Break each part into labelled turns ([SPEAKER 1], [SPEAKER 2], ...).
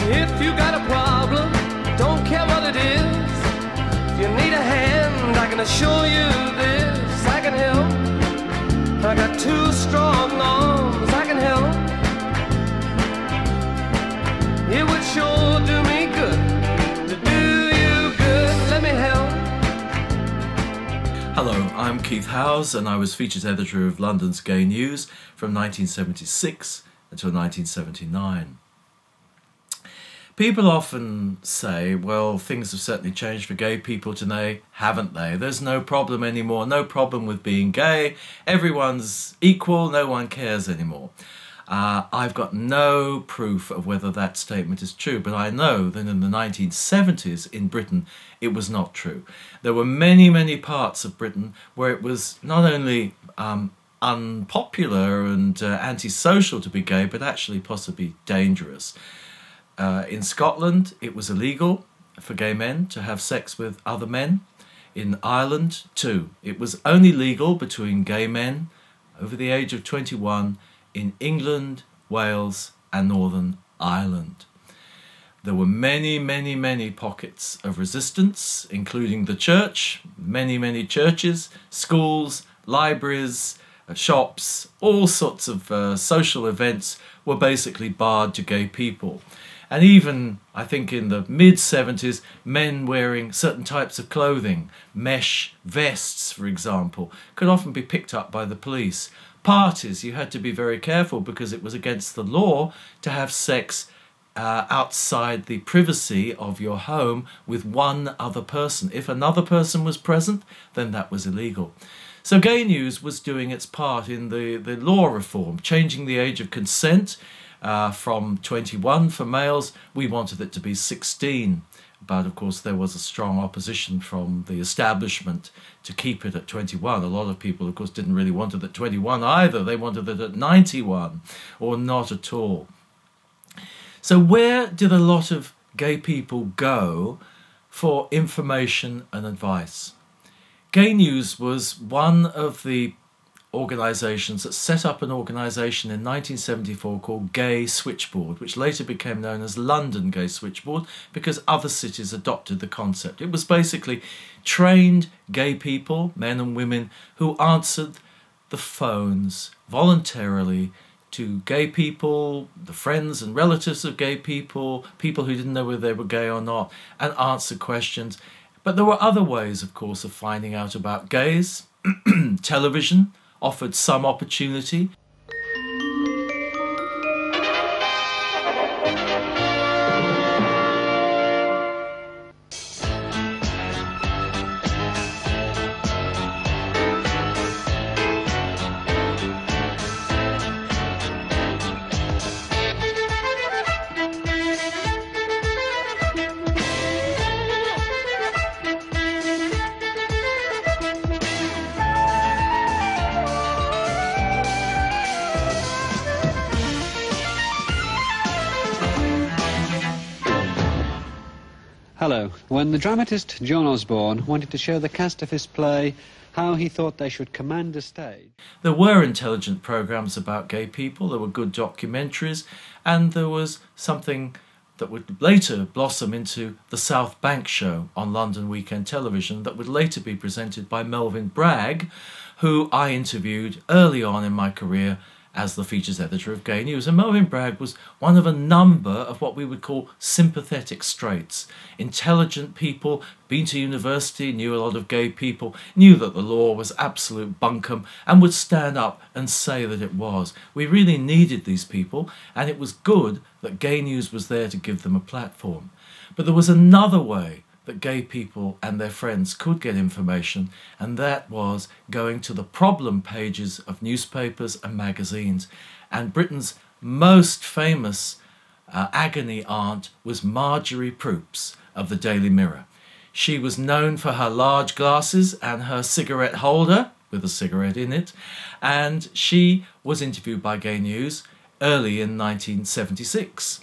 [SPEAKER 1] If you got a problem, don't care what it is. If you need a hand, I can assure you this. I can help. I got two strong arms, I can help. It would sure do me good to do you good. Let me help.
[SPEAKER 2] Hello, I'm Keith Howes and I was features editor of London's Gay News from 1976 until 1979. People often say, well, things have certainly changed for gay people today, haven't they? There's no problem anymore, no problem with being gay, everyone's equal, no one cares anymore. I've got no proof of whether that statement is true, but I know that in the 1970s in Britain it was not true. There were many, many parts of Britain where it was not only unpopular and antisocial to be gay, but actually possibly dangerous. In Scotland, it was illegal for gay men to have sex with other men. In Ireland, too. It was only legal between gay men over the age of 21 in England, Wales, and Northern Ireland. There were many, many, many pockets of resistance, including the church, many, many churches, schools, libraries, shops, all sorts of social events were basically barred to gay people. And even, I think in the mid-70s, men wearing certain types of clothing, mesh vests, for example, could often be picked up by the police. Parties, you had to be very careful because it was against the law to have sex outside the privacy of your home with one other person. If another person was present, then that was illegal. So Gay News was doing its part in the law reform, changing the age of consent from 21 for males. We wanted it to be 16, but of course there was a strong opposition from the establishment to keep it at 21. A lot of people, of course, didn't really want it at 21 either. They wanted it at 91 or not at all. So where did a lot of gay people go for information and advice? Gay News was one of the organisations that set up an organisation in 1974 called Gay Switchboard, which later became known as London Gay Switchboard because other cities adopted the concept. It was basically trained gay people, men and women, who answered the phones voluntarily to gay people, the friends and relatives of gay people, people who didn't know whether they were gay or not, and answered questions. But there were other ways, of course, of finding out about gays. Television offered some opportunity.
[SPEAKER 3] Hello. When the dramatist John Osborne wanted to show the cast of his play how he thought they should command a stage.
[SPEAKER 2] There were intelligent programmes about gay people, there were good documentaries, and there was something that would later blossom into the South Bank show on London Weekend Television that would later be presented by Melvyn Bragg, who I interviewed early on in my career as the features editor of Gay News. And Melvyn Bragg was one of a number of what we would call sympathetic straights. Intelligent people, been to university, knew a lot of gay people, knew that the law was absolute bunkum and would stand up and say that it was. We really needed these people, and it was good that Gay News was there to give them a platform. But there was another way that gay people and their friends could get information, and that was going to the problem pages of newspapers and magazines. And Britain's most famous agony aunt was Marjorie Proops of the Daily Mirror. She was known for her large glasses and her cigarette holder with a cigarette in it, and she was interviewed by Gay News early in 1976.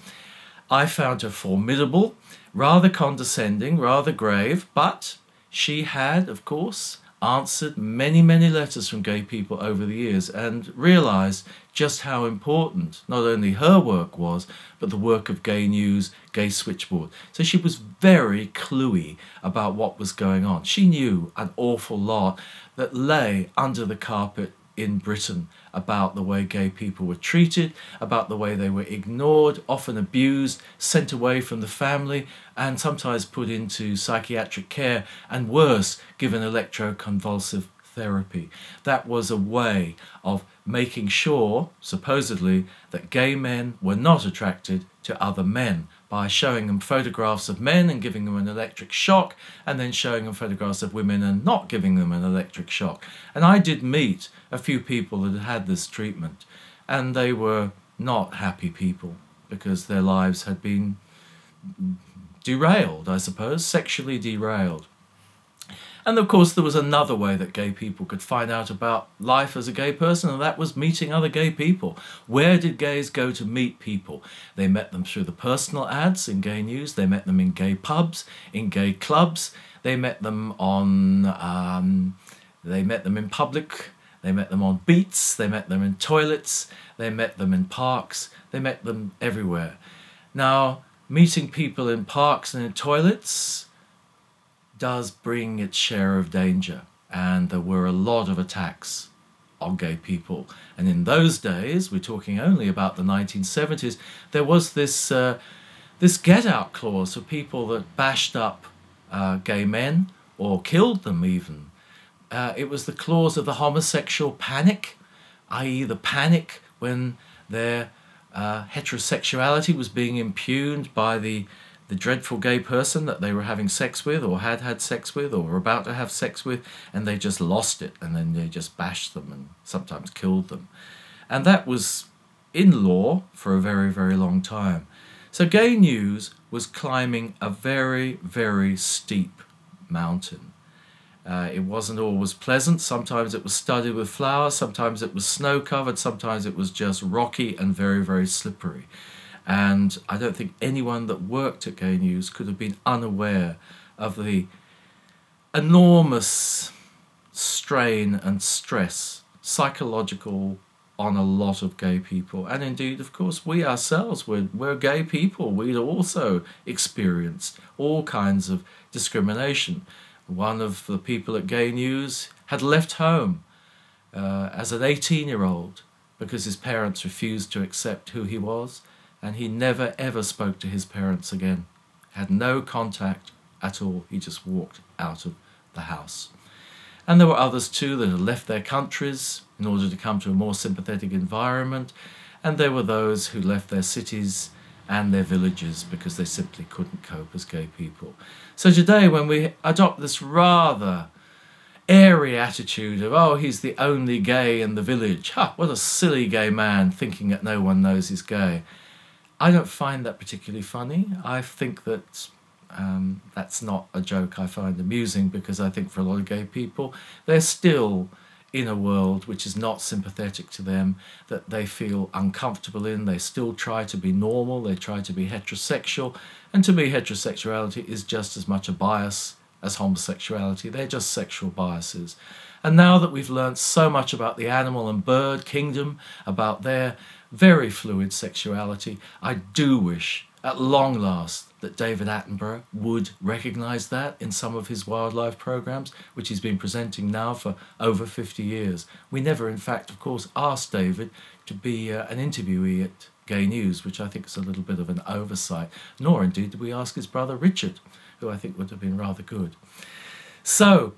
[SPEAKER 2] I found her formidable, rather condescending, rather grave, but she had, of course, answered many, many letters from gay people over the years and realised just how important not only her work was, but the work of Gay News, Gay Switchboard. So she was very cluey about what was going on. She knew an awful lot that lay under the carpet in Britain about the way gay people were treated, about the way they were ignored, often abused, sent away from the family, and sometimes put into psychiatric care, and worse, given electroconvulsive therapy. That was a way of making sure, supposedly, that gay men were not attracted to other men by showing them photographs of men and giving them an electric shock, and then showing them photographs of women and not giving them an electric shock. And I did meet a few people that had this treatment, and they were not happy people because their lives had been derailed, I suppose, sexually derailed. And of course there was another way that gay people could find out about life as a gay person, and that was meeting other gay people. Where did gays go to meet people? They met them through the personal ads in Gay News, they met them in gay pubs, in gay clubs, they met them on they met them in public, they met them on beats, they met them in toilets, they met them in parks, they met them everywhere. Now, meeting people in parks and in toilets does bring its share of danger, and there were a lot of attacks on gay people. And in those days, we're talking only about the 1970s, there was this get-out clause for people that bashed up gay men or killed them even. It was the clause of the homosexual panic, i.e. the panic when their heterosexuality was being impugned by the dreadful gay person that they were having sex with or had had sex with or were about to have sex with, and they just lost it, and then they just bashed them and sometimes killed them. And that was in law for a very, very long time. So Gay News was climbing a very, very steep mountain. It wasn't always pleasant. Sometimes it was studded with flowers, sometimes it was snow-covered, sometimes it was just rocky and very, very slippery. And I don't think anyone that worked at Gay News could have been unaware of the enormous strain and stress, psychological, on a lot of gay people. And indeed, of course, we ourselves, we're gay people. We'd also experienced all kinds of discrimination. One of the people at Gay News had left home as an 18-year-old because his parents refused to accept who he was. And he never ever spoke to his parents again. Had no contact at all. He just walked out of the house. And there were others too that had left their countries in order to come to a more sympathetic environment. And there were those who left their cities and their villages because they simply couldn't cope as gay people. So today, when we adopt this rather airy attitude of, oh, he's the only gay in the village. Ha, what a silly gay man thinking that no one knows he's gay. I don't find that particularly funny. I think that that's not a joke I find amusing, because I think for a lot of gay people, they're still in a world which is not sympathetic to them, that they feel uncomfortable in. They still try to be normal, they try to be heterosexual, and to me heterosexuality is just as much a bias as homosexuality. They're just sexual biases. And now that we've learnt so much about the animal and bird kingdom, about their very fluid sexuality, I do wish, at long last, that David Attenborough would recognise that in some of his wildlife programmes, which he's been presenting now for over 50 years. We never, in fact, of course, asked David to be an interviewee at Gay News, which I think is a little bit of an oversight, nor indeed did we ask his brother Richard, who I think would have been rather good. So,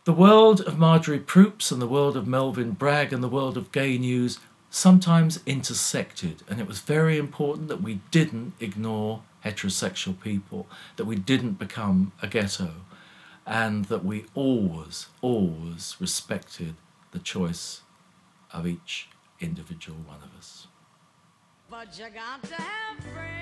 [SPEAKER 2] the world of Marjorie Proops and the world of Melvyn Bragg and the world of Gay News sometimes intersected, and it was very important that we didn't ignore heterosexual people, that we didn't become a ghetto, and that we always, always respected the choice of each individual one of us.
[SPEAKER 1] But you got to have friends.